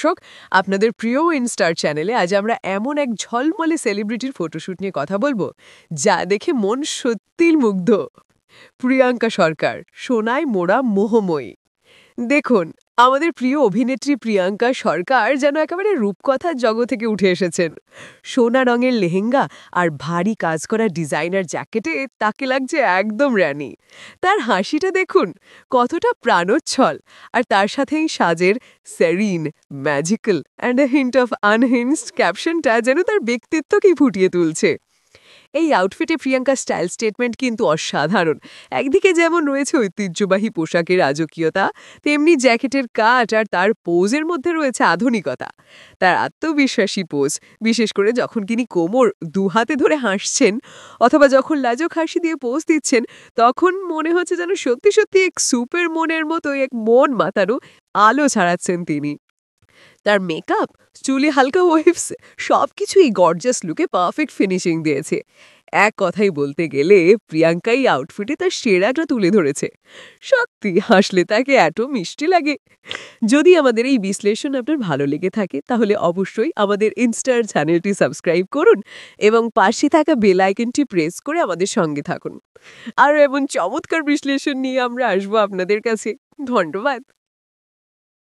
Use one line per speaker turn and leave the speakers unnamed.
দর্শক, আপনাদের প্রিয় ইনস্টার চ্যানেলে আজ আমরা এমন এক ঝলমলে সেলিব্রিটির ফটোশুট নিয়ে কথা বলবো যা দেখে মন সত্যিই মুগ্ধ। প্রিয়াঙ্কা সরকার, সোনায় মোড়া মোহময়ী। দেখুন, আমাদের প্রিয় অভিনেত্রী প্রিয়াঙ্কা সরকার যেন একেবারে রূপকথার জগৎ থেকে উঠে এসেছেন। সোনা রঙের লেহেঙ্গা আর ভারী কাজ করা ডিজাইনার জ্যাকেটে তাকে লাগছে একদম রানী। তার হাসিটা দেখুন, কতটা প্রাণোচ্ছল। আর তার সাথেই সাজের serene, magical and a hint of unhinged ক্যাপশনটা যেন তার ব্যক্তিত্বকেই ফুটিয়ে তুলছে। এই আউটফিটে প্রিয়াঙ্কার স্টাইল স্টেটমেন্ট কিন্তু অসাধারণ। একদিকে যেমন রয়েছে ঐতিহ্যবাহী পোশাকের রাজকীয়তা, তেমনি জ্যাকেটের কাট আর তার পোজের মধ্যে রয়েছে আধুনিকতা। তার আত্মবিশ্বাসী পোজ, বিশেষ করে যখন তিনি কোমর দুহাতে ধরে হাসছেন অথবা যখন লাজুক হাসি দিয়ে পোজ দিচ্ছেন, তখন মনে হচ্ছে যেন সত্যি সত্যি এক সুপার মনের মতো এক মন মাতানো আলো ছড়াচ্ছেন তিনি। তার মেকআপ, চুলে হালকা ওয়েভস, সবকিছুই গর্জাস লুকে পারফেক্ট ফিনিশিং দিয়েছে। এক কথাই বলতে গেলে প্রিয়াঙ্কা এই আউটফিটে তার সেরাটা তুলে ধরেছে। সত্যি হাসলে তাকে এত মিষ্টি লাগে। যদি আমাদের এই বিশ্লেষণ আপনার ভালো লেগে থাকে তাহলে অবশ্যই আমাদের ইনস্টার চ্যানেলটি সাবস্ক্রাইব করুন এবং পাশে থাকা বেল আইকনটি প্রেস করে আমাদের সঙ্গে থাকুন। আর এমন চমৎকার বিশ্লেষণ নিয়ে আমরা আসবো আপনাদের কাছে। ধন্যবাদ।